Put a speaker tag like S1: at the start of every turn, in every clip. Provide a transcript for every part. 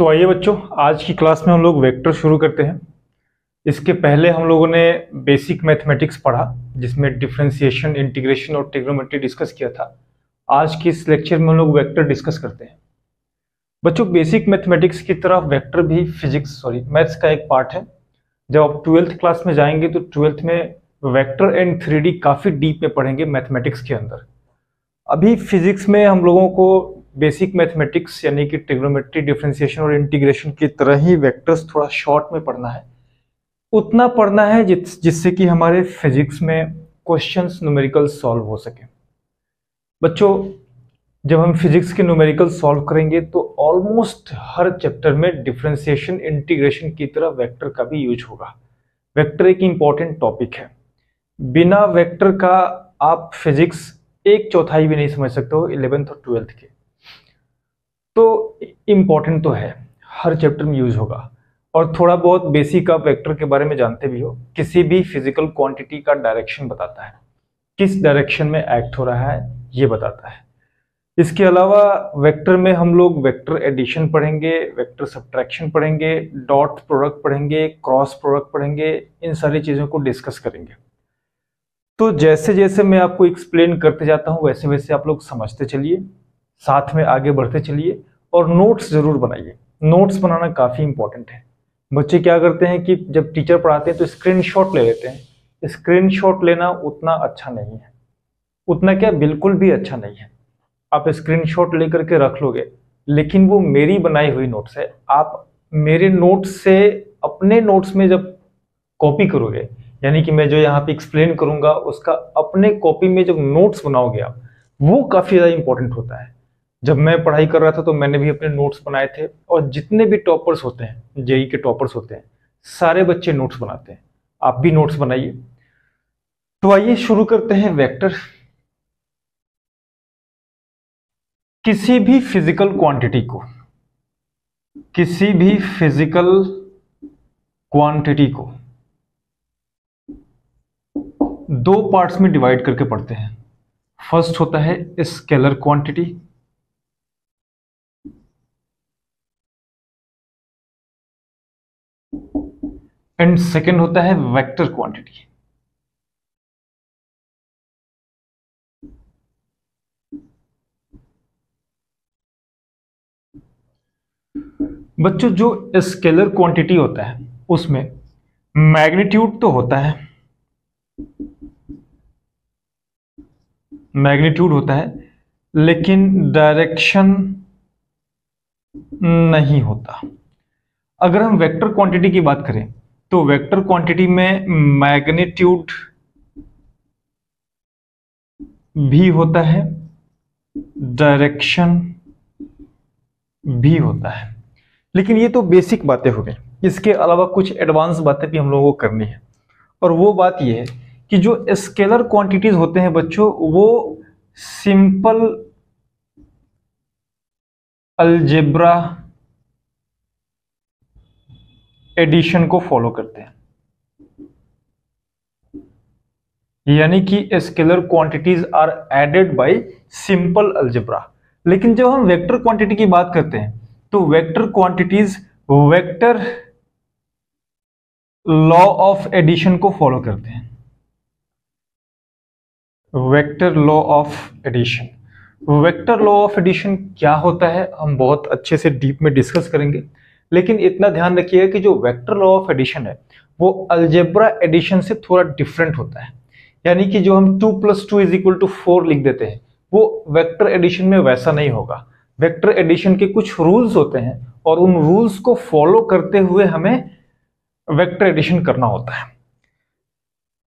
S1: तो आइए बच्चों, आज की क्लास में हम लोग वेक्टर शुरू करते हैं। इसके पहले हम लोगों ने बेसिक मैथमेटिक्स पढ़ा, जिसमें डिफरेंशिएशन, इंटीग्रेशन और ट्रिग्नोमेट्री डिस्कस किया था। आज के इस लेक्चर में हम लोग वेक्टर डिस्कस करते हैं। बच्चों, बेसिक मैथमेटिक्स की तरह वेक्टर भी मैथ्स का एक पार्ट है। जब आप 12th क्लास में जाएंगे तो 12th में वेक्टर एंड 3D काफी डीप में पढ़ेंगे मैथमेटिक्स के अंदर। अभी फिजिक्स में हम लोगों को बेसिक मैथमेटिक्स यानी कि ट्रिग्नोमेट्री, डिफरेंशिएशन और इंटीग्रेशन की तरह ही वेक्टर्स थोड़ा शॉर्ट में पढ़ना है। उतना पढ़ना है जिससे कि हमारे फिजिक्स में क्वेश्चंस न्यूमेरिकल सॉल्व हो सके। बच्चों, जब हम फिजिक्स के न्यूमेरिकल सॉल्व करेंगे तो ऑलमोस्ट हर चैप्टर में डिफरेंशिएशन, इंटीग्रेशन की तरह वेक्टर का भी यूज होगा। वेक्टर एक इंपॉर्टेंट टॉपिक है। बिना वेक्टर का आप फिजिक्स एक चौथाई भी नहीं समझ सकते हो 11th और 12th के। तो इम्पॉर्टेंट तो है, हर चैप्टर में यूज होगा। और थोड़ा बहुत बेसिक आप वेक्टर के बारे में जानते भी हो। किसी भी फिजिकल क्वांटिटी का डायरेक्शन बताता है, किस डायरेक्शन में एक्ट हो रहा है ये बताता है। इसके अलावा वेक्टर में हम लोग वेक्टर एडिशन पढ़ेंगे, वेक्टर सब्ट्रैक्शन पढ़ेंगे, डॉट प्रोडक्ट पढ़ेंगे, क्रॉस प्रोडक्ट पढ़ेंगे। इन सारी चीजों को डिस्कस करेंगे। तो जैसे जैसे मैं आपको एक्सप्लेन करते जाता हूं वैसे वैसे आप लोग समझते चलिए, साथ में आगे बढ़ते चलिए और नोट्स जरूर बनाइए। नोट्स बनाना काफी इंपॉर्टेंट है। बच्चे क्या करते हैं कि जब टीचर पढ़ाते हैं तो स्क्रीनशॉट ले लेते हैं। स्क्रीनशॉट लेना उतना अच्छा नहीं है, उतना क्या, बिल्कुल भी अच्छा नहीं है। आप स्क्रीनशॉट लेकर के रख लोगे, लेकिन वो मेरी बनाई हुई नोट्स है। आप मेरे नोट्स से अपने नोट्स में जब कॉपी करोगे, यानी कि मैं जो यहाँ पे एक्सप्लेन करूंगा उसका अपने कॉपी में जब नोट्स बनाओगे आप, वो काफी ज्यादा इंपॉर्टेंट होता है। जब मैं पढ़ाई कर रहा था तो मैंने भी अपने नोट्स बनाए थे, और जितने भी टॉपर्स होते हैं, जेई के टॉपर्स होते हैं, सारे बच्चे नोट्स बनाते हैं। आप भी नोट्स बनाइए। तो आइए शुरू करते हैं वेक्टर। किसी भी फिजिकल क्वांटिटी को, किसी भी फिजिकल क्वांटिटी को दो पार्ट्स में डिवाइड करके पढ़ते हैं। फर्स्ट होता है स्केलर क्वांटिटी, एंड सेकेंड होता है वेक्टर क्वांटिटी। बच्चों, जो स्केलर क्वांटिटी होता है उसमें मैग्नीट्यूड तो होता है, मैग्नीट्यूड होता है, लेकिन डायरेक्शन नहीं होता। अगर हम वेक्टर क्वांटिटी की बात करें तो वेक्टर क्वांटिटी में मैग्नीट्यूड भी होता है, डायरेक्शन भी होता है। लेकिन ये तो बेसिक बातें हो गई। इसके अलावा कुछ एडवांस बातें भी हम लोगों को करनी है। और वो बात ये है कि जो स्केलर क्वांटिटीज होते हैं बच्चों, वो सिंपल अलजेब्रा एडिशन को फॉलो करते हैं। यानी कि scalar quantities are added by simple algebra. लेकिन जब हम वेक्टर क्वांटिटी की बात करते हैं तो vector quantities vector law of addition को फॉलो करते हैं। Vector law of addition, vector law of addition क्या होता है हम बहुत अच्छे से डीप में डिस्कस करेंगे। लेकिन इतना ध्यान रखिएगा कि जो वेक्टर लॉ ऑफ एडिशन है वो अलजेब्रा एडिशन से थोड़ा डिफरेंट होता है। यानी कि जो हम 2 + 2 = 4 लिख देते हैं, वो वेक्टर एडिशन में वैसा नहीं होगा। वेक्टर एडिशन के कुछ रूल्स होते हैं और उन रूल्स को फॉलो करते हुए हमें वेक्टर एडिशन करना होता है।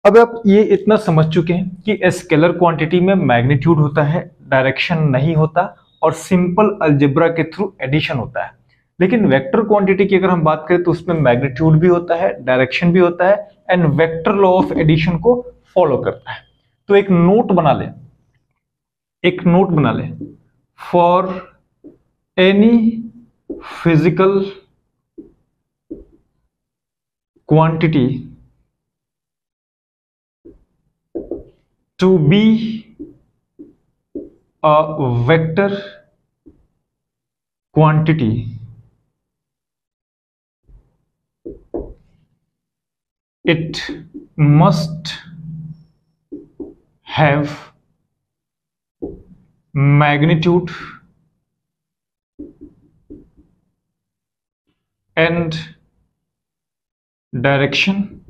S1: अब आप ये इतना समझ चुके हैं कि स्केलर क्वांटिटी में मैग्नीट्यूड होता है, डायरेक्शन नहीं होता, और सिंपल अलजेब्रा के थ्रू एडिशन होता है। लेकिन वेक्टर क्वांटिटी की अगर हम बात करें तो उसमें मैग्नीट्यूड भी होता है, डायरेक्शन भी होता है, and vector law of addition को फॉलो करता है। तो एक नोट बना ले, एक नोट बना ले, for any physical quantity to be a vector quantity, it must have magnitude and direction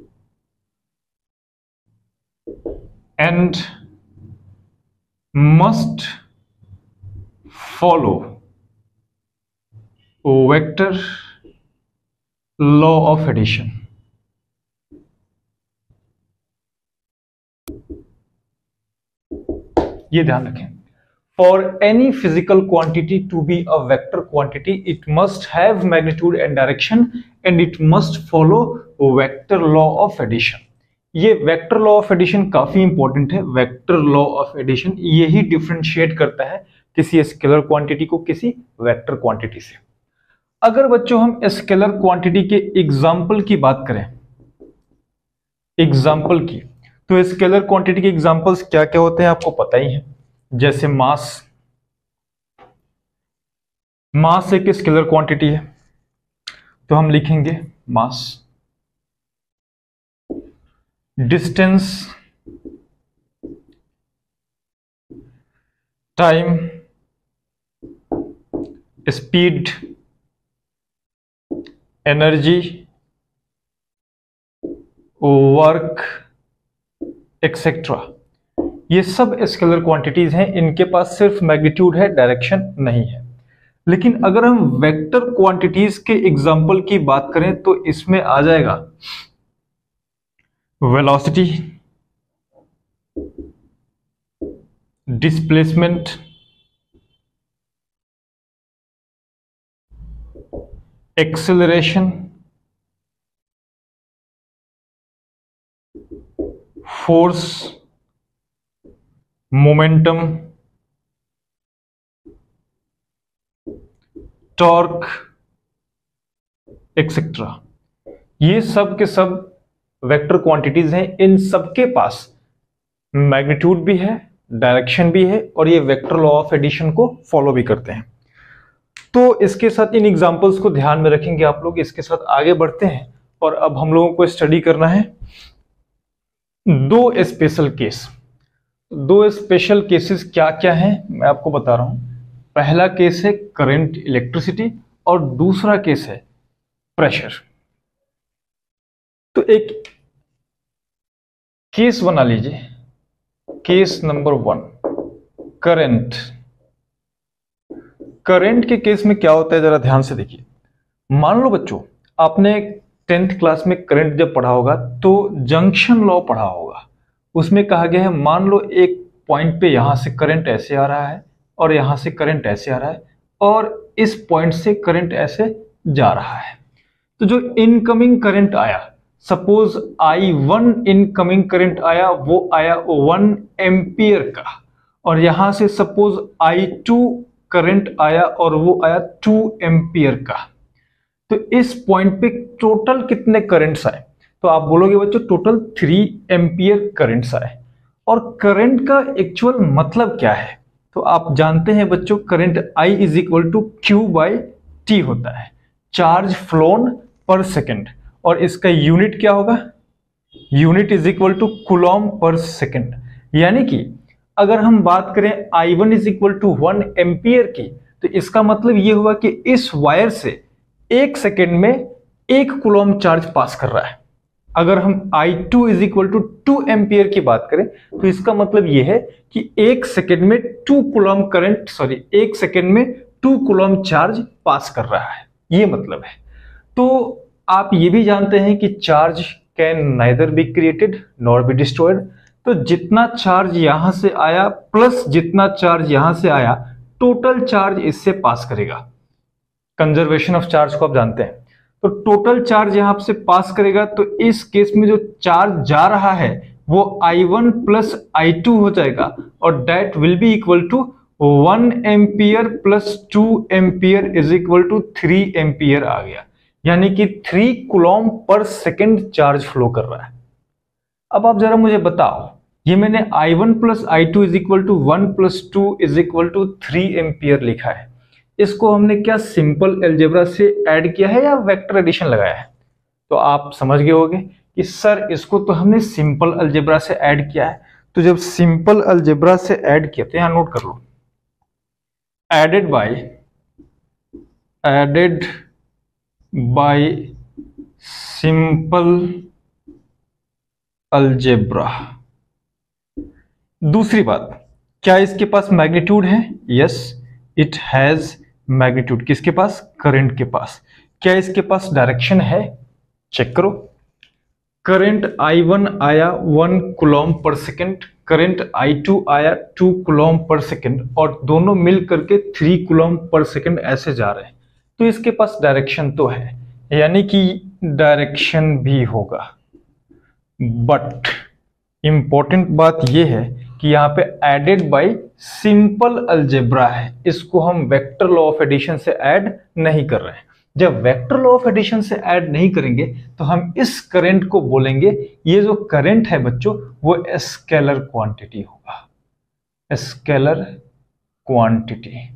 S1: and must follow vector law of addition. ये ध्यान रखें, for any physical quantity to be a vector quantity it must have magnitude and direction and it must follow vector law of addition. ये vector law of addition काफी important है. Vector law of addition यही differentiate करता है किसी scalar quantity को किसी vector quantity से. अगर बच्चों हम स्केलर क्वांटिटी के एग्जाम्पल की बात करें, एग्जाम्पल की, तो स्केलर क्वांटिटी के एग्जांपल्स क्या क्या होते हैं आपको पता ही है. जैसे मास, मास एक स्केलर क्वांटिटी है तो हम लिखेंगे mass. Distance, time, speed, energy, work etcetera, ये सब स्केलर क्वांटिटीज हैं. इनके पास सिर्फ मैग्नीट्यूड है, डायरेक्शन नहीं है. लेकिन अगर हम वेक्टर क्वांटिटीज के एग्जांपल की बात करें तो इसमें आ जाएगा velocity, displacement, acceleration, force, momentum, torque etcetera. ये सब के सब वेक्टर क्वांटिटीज हैं. इन सबके पास मैग्नीट्यूड भी है, डायरेक्शन भी है और ये वेक्टर लॉ ऑफ एडिशन को फॉलो भी करते हैं. तो इसके साथ इन एग्जांपल्स को ध्यान में रखेंगे आप लोग. इसके साथ आगे बढ़ते हैं और अब हम लोगों को स्टडी करना है दो स्पेशल केस. दो स्पेशल केसेस क्या क्या हैं मैं आपको बता रहा हूं. पहला केस है करंट इलेक्ट्रिसिटी और दूसरा केस है प्रेशर. तो एक केस बना लीजिए, केस नंबर 1 करंट. करंट के केस में क्या होता है जरा ध्यान से देखिए. मान लो बच्चों आपने 10th क्लास में करंट जब पढ़ा होगा तो जंक्शन लॉ पढ़ा होगा. उसमें कहा गया है मान लो एक पॉइंट पे यहां से करंट ऐसे आ रहा है और यहां से करंट ऐसे आ रहा है और इस पॉइंट से करंट ऐसे जा रहा है. तो जो इनकमिंग करंट आया, सपोज I1 इनकमिंग करंट आया, वो आया 1 एम्पियर का, और यहां से सपोज I2 करंट आया और वो आया 2 एम्पियर का. तो इस पॉइंट पे टोटल कितने करंट्स आए? तो आप बोलोगे बच्चों टोटल 3 एम्पियर करंट्स आए. और करंट का एक्चुअल मतलब क्या है? तो आप जानते हैं बच्चों current I is equal to Q by T होता है, चार्ज फ्लोन पर सेकेंड. और इसका यूनिट क्या होगा? Unit is equal to coulomb per second. यानी कि अगर हम बात करें I1 is equal to 1 ampere की, तो इसका मतलब ये हुआ कि इस वायर से 1 सेकेंड में 1 कूलॉम चार्ज पास कर रहा है. अगर हम I2 is equal to 2 ampere की बात करें तो इसका मतलब यह है कि 1 सेकेंड में 2 कूलॉम करंट, सॉरी 1 सेकेंड में 2 कूलॉम चार्ज पास कर रहा है, ये मतलब है. तो आप ये भी जानते हैं कि charge can neither be created nor be destroyed. तो जितना चार्ज यहां से आया प्लस जितना चार्ज यहां से आया, टोटल चार्ज इससे पास करेगा. कंजर्वेशन ऑफ चार्ज को आप जानते हैं. तो टोटल चार्ज यहां से पास करेगा. तो इस केस में जो चार्ज जा रहा है वो I1 प्लस I2 हो जाएगा और that will be equal to 1 ampere plus 2 ampere is equal to 3 ampere आ गया. यानी कि 3 Coulomb per second charge flow कर रहा है. अब आप जरा मुझे बताओ, ये मैंने I1 plus I2 is equal to 1 plus 2 is equal to 3 ampere लिखा है. इसको हमने क्या सिंपल अलजेब्रा से ऐड किया है या वेक्टर एडिशन लगाया है? तो आप समझ गए होंगे कि सर इसको तो हमने सिंपल अलजेब्रा से ऐड किया है। तो जब सिंपल अलजेब्रा से ऐड किया तो यहां नोट कर लो, एडेड बाय सिंपल अलजेब्रा। दूसरी बात, क्या इसके पास मैग्नीट्यूड है? Yes, it has magnitude. किसके पास? करंट के पास। क्या इसके पास डायरेक्शन है? चेक करो, करंट I1 आया 1 coulomb per second, current I2 आया 2 कूलम पर सेकेंड, और दोनों मिल करके 3 कूलम पर सेकेंड ऐसे जा रहे हैं। तो इसके पास डायरेक्शन तो है, यानी कि डायरेक्शन भी होगा। बट इंपॉर्टेंट बात यह है कि यहाँ पे एडेड बाय सिंपल अलजेब्रा है, इसको हम वेक्टर लॉ ऑफ एडिशन से ऐड नहीं कर रहे हैं। जब वेक्टर लॉ ऑफ एडिशन से ऐड नहीं करेंगे तो हम इस करंट को बोलेंगे, ये जो करंट है बच्चों वो स्केलर क्वांटिटी होगा, स्केलर क्वांटिटी,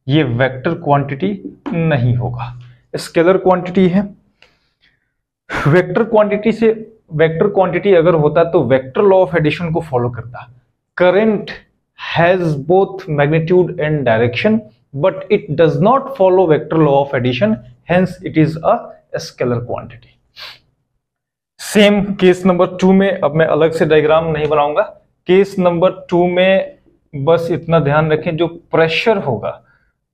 S1: ये वेक्टर क्वांटिटी नहीं होगा, स्केलर क्वांटिटी है। वेक्टर क्वांटिटी अगर होता तो वेक्टर लॉ ऑफ एडिशन को फॉलो करता। Current has both magnitude and direction but it does not follow vector law of addition, hence it is a scalar quantity. Same case number 2 में, अब मैं अलग से डायग्राम नहीं बनाऊंगा, केस नंबर 2 में बस इतना ध्यान रखें, जो प्रेशर होगा,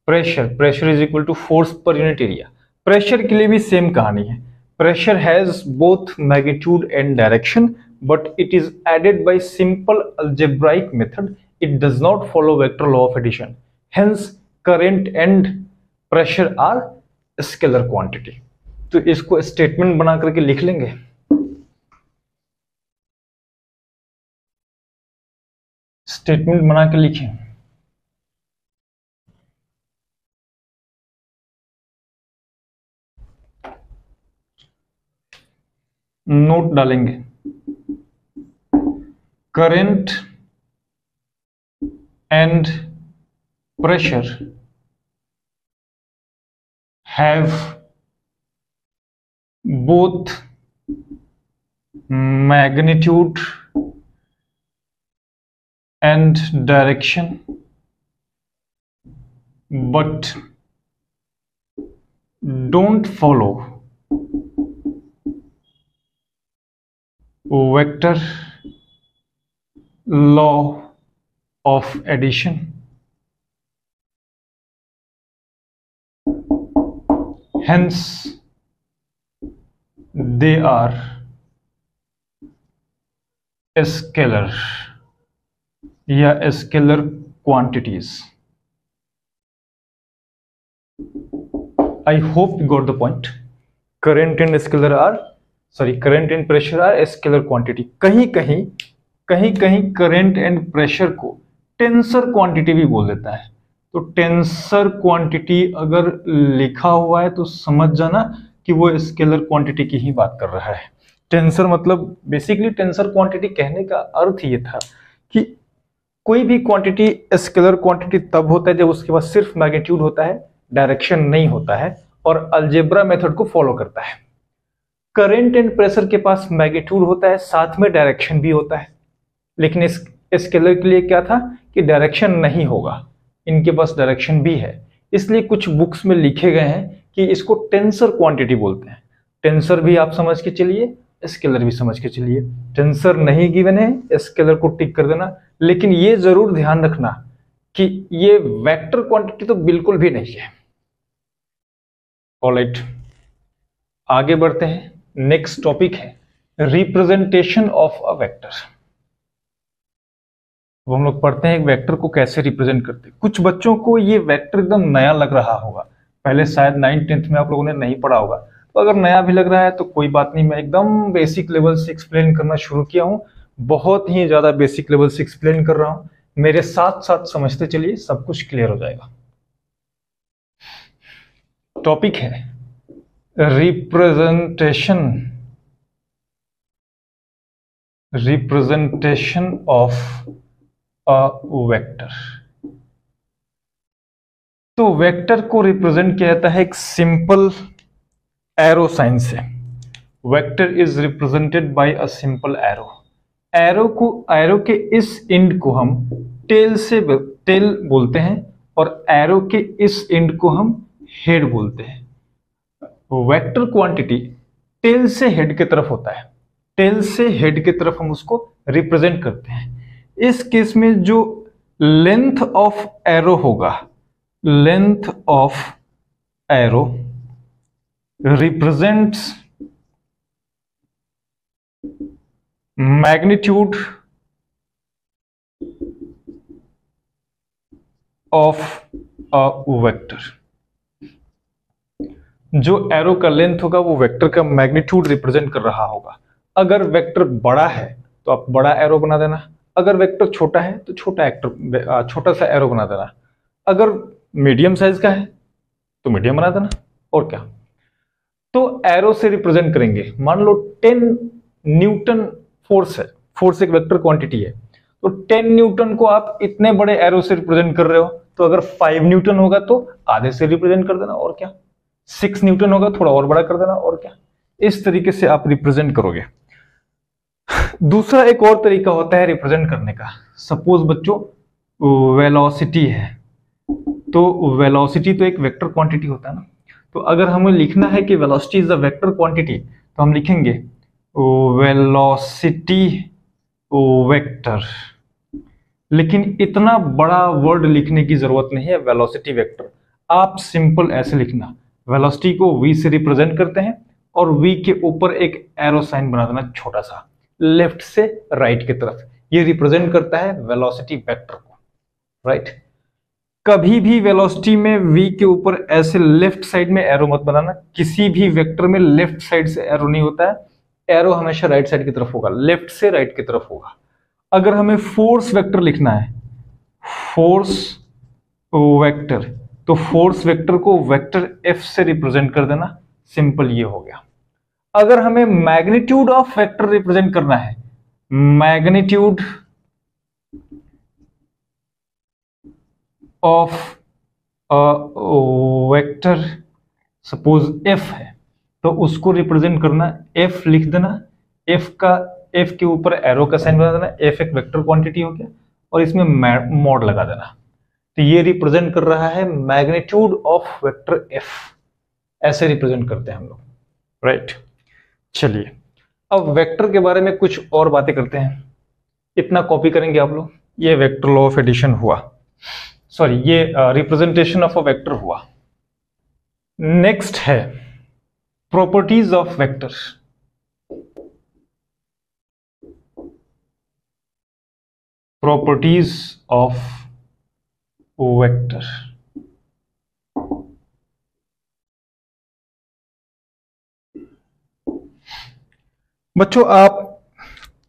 S1: pressure is equal to force per unit area. Pressure के लिए भी सेम कहानी है, pressure has both magnitude and direction but it is added by simple algebraic method, it does not follow vector law of addition, hence current and pressure are scalar quantity। तो इसको statement बना करके लिख लेंगे, statement बना के लिखें, note डालेंगे, current and pressure have both magnitude and direction but don't follow vector law of addition, hence they are scalar या scalar quantities। I hope you got the point। current and pressure are scalar quantity। कहीं कहीं current and pressure को tensor quantity भी बोल देता है। तो tensor quantity अगर लिखा हुआ है तो समझ जाना कि वो स्केलर क्वांटिटी की ही बात कर रहा है। टेंसर मतलब बेसिकली टेंसर क्वांटिटी कहने का अर्थ ये था कि कोई भी क्वांटिटी स्केलर क्वांटिटी तब होता है जब उसके पास सिर्फ मैग्नीट्यूड होता है, डायरेक्शन नहीं होता है और अलजेब्रा मेथड को फॉलो करता है। करंट एंड प्रेशर के पास मैग्नीट्यूड होता है, साथ में डायरेक्शन भी होता है, लेकिन इस स्केलर के लिए क्या था कि डायरेक्शन नहीं होगा, इनके पास डायरेक्शन भी है। इसलिए कुछ बुक्स में लिखे गए हैं कि इसको टेंसर क्वांटिटी बोलते हैं। टेंसर भी आप समझ के चलिए, स्केलर भी समझ के चलिए। टेंसर नहीं गिवन है, स्केलर को टिक कर देना, लेकिन ये जरूर ध्यान रखना कि ये वेक्टर क्वांटिटी तो बिल्कुल भी नहीं है। ऑलराइट, आगे बढ़ते हैं। नेक्स्ट टॉपिक है रिप्रेजेंटेशन ऑफ अ वेक्टर। वो हम लोग पढ़ते हैं एक वेक्टर को कैसे रिप्रेजेंट करते हैं। कुछ बच्चों को ये वेक्टर एकदम नया लग रहा होगा, पहले शायद 9th-10th में आप लोगों ने नहीं पढ़ा होगा। तो अगर नया भी लग रहा है तो कोई बात नहीं, मैं एकदम बेसिक लेवल से एक्सप्लेन करना शुरू किया हूँ, बहुत ही ज्यादा बेसिक लेवल से एक्सप्लेन कर रहा हूँ। मेरे साथ साथ समझते चलिए, सब कुछ क्लियर हो जाएगा। टॉपिक है रिप्रेजेंटेशन ऑफ अ वेक्टर। तो वेक्टर को रिप्रेजेंट किया जाता है एक सिंपल एरो साइन से। Vector is represented by a simple arrow. Arrow के इस एंड को हम टेल बोलते हैं और एरो के इस एंड को हम हेड बोलते हैं। वेक्टर क्वांटिटी टेल से हेड की तरफ होता है, टेल से हेड की तरफ हम उसको रिप्रेजेंट करते हैं। इस केस में जो लेंथ ऑफ एरो होगा, length of arrow represents magnitude of a vector. जो एरो का लेंथ होगा वो वेक्टर का मैग्नीट्यूड रिप्रेजेंट कर रहा होगा। अगर वेक्टर बड़ा है तो आप बड़ा एरो बना देना, अगर वेक्टर छोटा है तो छोटा सा एरो बना देना, अगर मीडियम साइज का है तो मीडियम बना देना, और क्या। तो एरो से रिप्रेजेंट करेंगे। मान लो 10 न्यूटन फोर्स है, फोर्स एक वेक्टर क्वांटिटी है, तो 10 न्यूटन को आप इतने बड़े एरो से रिप्रेजेंट कर रहे हो, तो अगर 5 न्यूटन होगा तो आधे से रिप्रेजेंट कर देना, और क्या। 6 न्यूटन होगा थोड़ा और बड़ा कर देना, और क्या। इस तरीके से आप रिप्रेजेंट करोगे। दूसरा एक और तरीका होता है रिप्रेजेंट करने का। सपोज बच्चों वेलोसिटी है, तो वेलोसिटी तो एक वेक्टर क्वांटिटी होता है ना, तो अगर हमें लिखना है कि velocity is a vector quantity, तो हम लिखेंगे वेलोसिटी वेक्टर। लेकिन इतना बड़ा वर्ड लिखने की जरूरत नहीं है वेलोसिटी वेक्टर। आप सिंपल ऐसे लिखना, वेलोसिटी को v से रिप्रेजेंट करते हैं और v के ऊपर एक एरो साइन बना देना छोटा सा, लेफ्ट से राइट की तरफ। ये रिप्रेजेंट करता है वेलोसिटी वेक्टर को, राइट। कभी भी वेलोसिटी में v के ऊपर ऐसे लेफ्ट साइड में एरो मत बनाना। किसी भी वेक्टर में लेफ्ट साइड से एरो नहीं होता है, एरो हमेशा राइट साइड की तरफ होगा, लेफ्ट से राइट की तरफ होगा। अगर हमें फोर्स वेक्टर लिखना है, फोर्स वेक्टर, तो फोर्स वेक्टर को वेक्टर F से रिप्रेजेंट कर देना, सिंपल ये हो गया। अगर हमें मैग्नीट्यूड ऑफ वेक्टर रिप्रेजेंट करना है, magnitude of vector suppose F है, तो उसको रिप्रेजेंट करना F लिख देना, F के ऊपर एरो का साइन बना देना। F एक वेक्टर क्वांटिटी हो गया और इसमें मॉड लगा देना, तो ये रिप्रेजेंट कर रहा है मैग्नीट्यूड ऑफ वेक्टर F। ऐसे रिप्रेजेंट करते हैं हम लोग, राइट। चलिए अब वेक्टर के बारे में कुछ और बातें करते हैं। इतना कॉपी करेंगे आप लोग। ये वेक्टर लॉ ऑफ एडिशन हुआ, सॉरी ये रिप्रेजेंटेशन ऑफ अ वेक्टर हुआ। नेक्स्ट है properties of vector. Properties of vector. बच्चों आप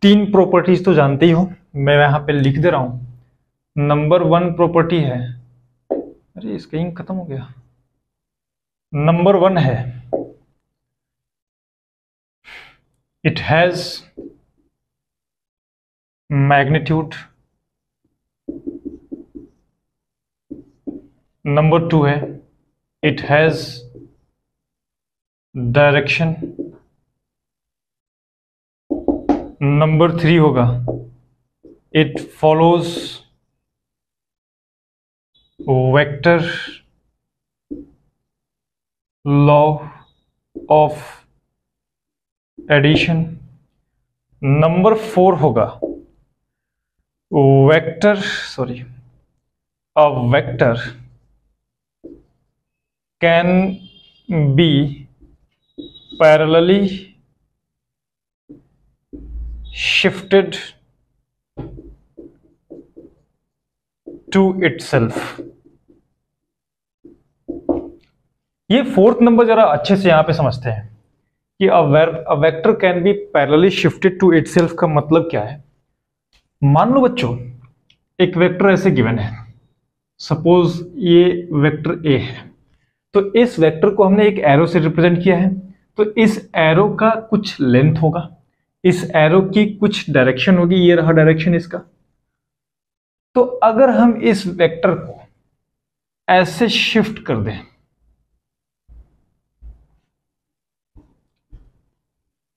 S1: 3 प्रॉपर्टीज तो जानते ही हो, मैं यहां पे लिख दे रहा हूं। नंबर 1 प्रॉपर्टी है, अरे इसका इंक खत्म हो गया। नंबर 1 है इट हैज मैग्नीट्यूड। नंबर 2 है इट हैज डायरेक्शन। नंबर 3 होगा it follows vector law of addition. Number 4 होगा vector a vector can be parallelly shifted to itself। ये 4th नंबर जरा अच्छे से यहां पे समझते हैं कि a vector can be parallelly shifted to itself का मतलब क्या है। मान लो बच्चों एक वेक्टर ऐसे गिवन है, सपोज ये वेक्टर A है, तो इस वेक्टर को हमने एक एरो से रिप्रेजेंट किया है, तो इस एरो का कुछ लेंथ होगा, इस एरो की कुछ डायरेक्शन होगी, ये रहा डायरेक्शन इसका। तो अगर हम इस वेक्टर को ऐसे शिफ्ट कर दें,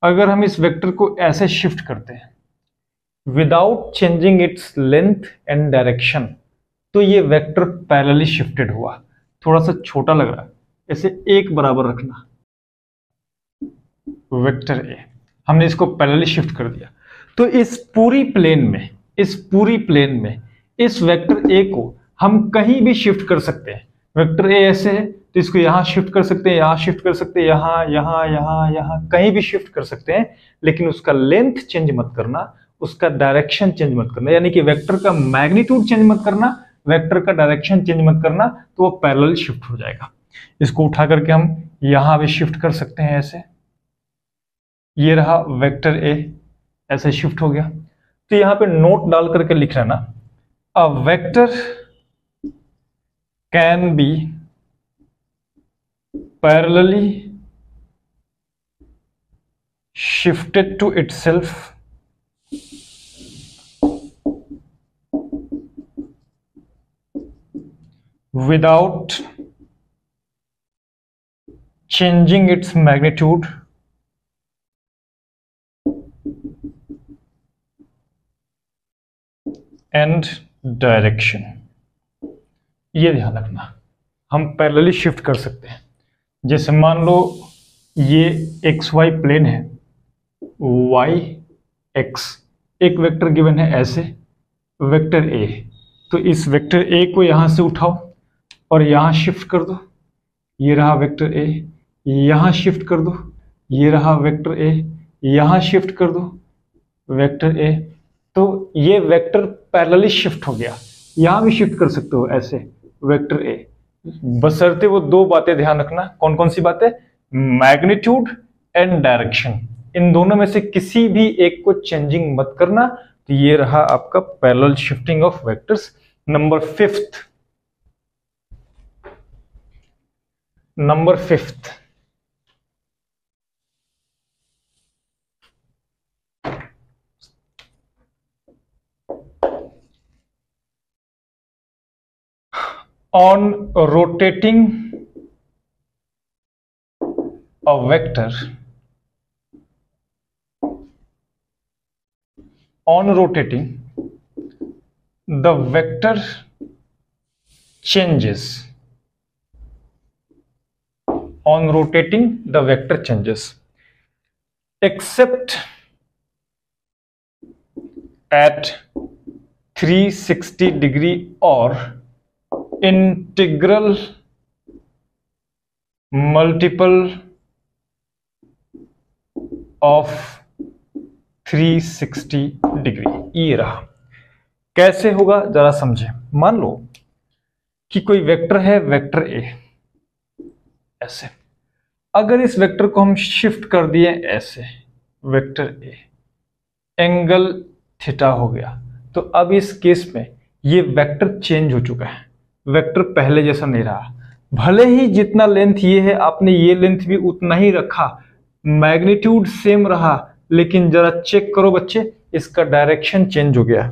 S1: अगर हम इस वेक्टर को ऐसे शिफ्ट करते हैं without changing its length and direction, तो ये वेक्टर पैरेलली शिफ्टेड हुआ। थोड़ा सा छोटा लग रहा है, इसे एक बराबर रखना। वेक्टर ए हमने इसको पैरेलली शिफ्ट कर दिया, तो इस पूरी प्लेन में इस वेक्टर ए को हम कहीं भी शिफ्ट कर सकते हैं। वेक्टर ए ऐसे है तो इसको यहां शिफ्ट कर सकते हैं, यहां शिफ्ट कर सकते हैं, यहां कहीं भी शिफ्ट कर सकते हैं, लेकिन उसका लेंथ चेंज मत करना, उसका डायरेक्शन चेंज मत करना, यानी कि वेक्टर का मैग्नीट्यूड चेंज मत करना, वेक्टर का डायरेक्शन चेंज मत करना, तो वो पैरेलल शिफ्ट हो जाएगा। इसको उठा करके हम यहां भी शिफ्ट कर सकते हैं ऐसे। ये रहा वेक्टर ए ऐसे शिफ्ट हो गया। तो यहां पे नोट डाल करके लिख लेना, अ vector can be parallelly shifted to itself without changing its magnitude and direction। ये ध्यान रखना, हम पैरेलली शिफ्ट कर सकते हैं। जैसे मान लो ये एक्स वाई प्लेन है, वाई एक्स एक वेक्टर गिवन है ऐसे, वेक्टर ए, तो इस वेक्टर ए को यहां से उठाओ और यहां शिफ्ट कर दो, ये रहा वेक्टर ए, यहां शिफ्ट कर दो, ये रहा वेक्टर ए, यहां शिफ्ट कर दो वेक्टर ए, तो ये वेक्टर पैरेलली शिफ्ट हो गया। यहां भी शिफ्ट कर सकते हो ऐसे वेक्टर ए, बशर्ते वो दो बातें ध्यान रखना। कौन कौन सी बातें? मैग्नीट्यूड एंड डायरेक्शन, इन दोनों में से किसी भी एक को चेंजिंग मत करना। तो ये रहा आपका parallel shifting of vectors. Number fifth, on rotating a vector, on rotating the vector changes, on rotating the vector changes except at 360 degree or integral multiple of 360 degree. ये रहा। कैसे होगा जरा समझे। मान लो कि कोई वेक्टर है, वेक्टर ए ऐसे, अगर इस वेक्टर को हम शिफ्ट कर दिए ऐसे, वेक्टर ए, एंगल थीटा हो गया, तो अब इस केस में ये वेक्टर चेंज हो चुका है, वेक्टर पहले जैसा नहीं रहा। भले ही जितना लेंथ ये है आपने ये लेंथ भी उतना ही रखा, मैग्नीट्यूड सेम रहा, लेकिन जरा चेक करो बच्चे, इसका डायरेक्शन चेंज हो गया।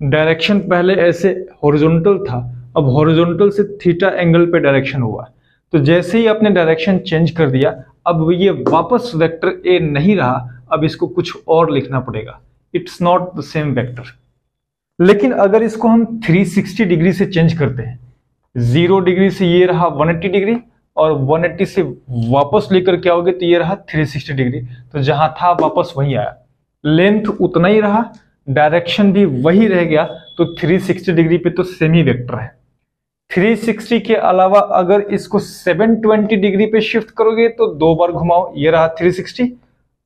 S1: डायरेक्शन पहले ऐसे हॉरिजॉन्टल था, अब हॉरिजॉन्टल से थीटा एंगल पे डायरेक्शन हुआ। तो जैसे ही आपने डायरेक्शन चेंज कर दिया, अब ये वापस वेक्टर ए नहीं रहा, अब इसको कुछ और लिखना पड़ेगा। It's not the same vector. लेकिन अगर इसको हम 360 डिग्री से चेंज करते हैं, 0 डिग्री से ये रहा 180 डिग्री और 180 से वापस लेकर के आओगे तो ये रहा 360 डिग्री, तो जहां था वापस वहीं आया, लेंथ उतना ही रहा, डायरेक्शन भी वही रह गया, तो 360 डिग्री पे तो सेम ही वेक्टर है। 360 के अलावा अगर इसको 720 डिग्री पे शिफ्ट करोगे तो दो बार घुमाओ, ये रहा 360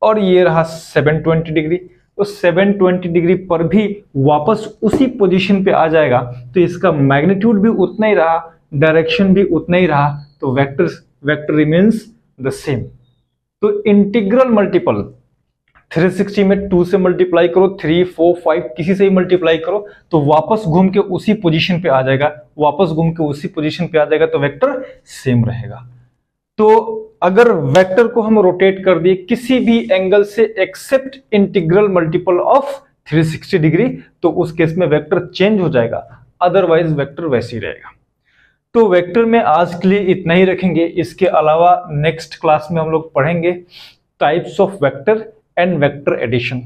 S1: और ये रहा 720 डिग्री, तो 720 डिग्री पर भी वापस उसी पोजीशन पे आ जाएगा, तो इसका मैग्नीट्यूड भी उतना ही रहा, डायरेक्शन भी उतना ही रहा, तो वेक्टर रिमेन्स द सेम। तो इंटीग्रल मल्टीपल 360 में 2 से मल्टीप्लाई करो, 3, 4, 5 किसी से ही मल्टीप्लाई करो, तो वापस घूम के उसी पोजीशन पे आ जाएगा, वापस घूम के उसी पोजीशन पे आ जाएगा, तो वेक्टर सेम रहेगा। तो अगर वेक्टर को हम रोटेट कर दिए किसी भी एंगल से except integral multiple of 360 degree, तो उस केस में वेक्टर चेंज हो जाएगा, अदरवाइज वेक्टर वैसे ही रहेगा। तो वेक्टर में आज के लिए इतना ही रखेंगे। इसके अलावा नेक्स्ट क्लास में हम लोग पढ़ेंगे types of vector and vector addition.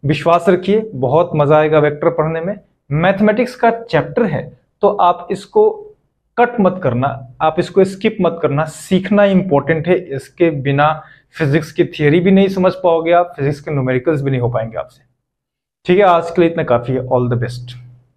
S1: विश्वास रखिए बहुत मजा आएगा वेक्टर पढ़ने में। मैथमेटिक्स का चैप्टर है तो आप इसको कट मत करना, आप इसको स्किप मत करना, सीखना इंपॉर्टेंट है। इसके बिना फिजिक्स की थियरी भी नहीं समझ पाओगे आप, फिजिक्स के न्यूमेरिकल्स भी नहीं हो पाएंगे आपसे। ठीक है, आज के लिए इतना काफी है। All the best.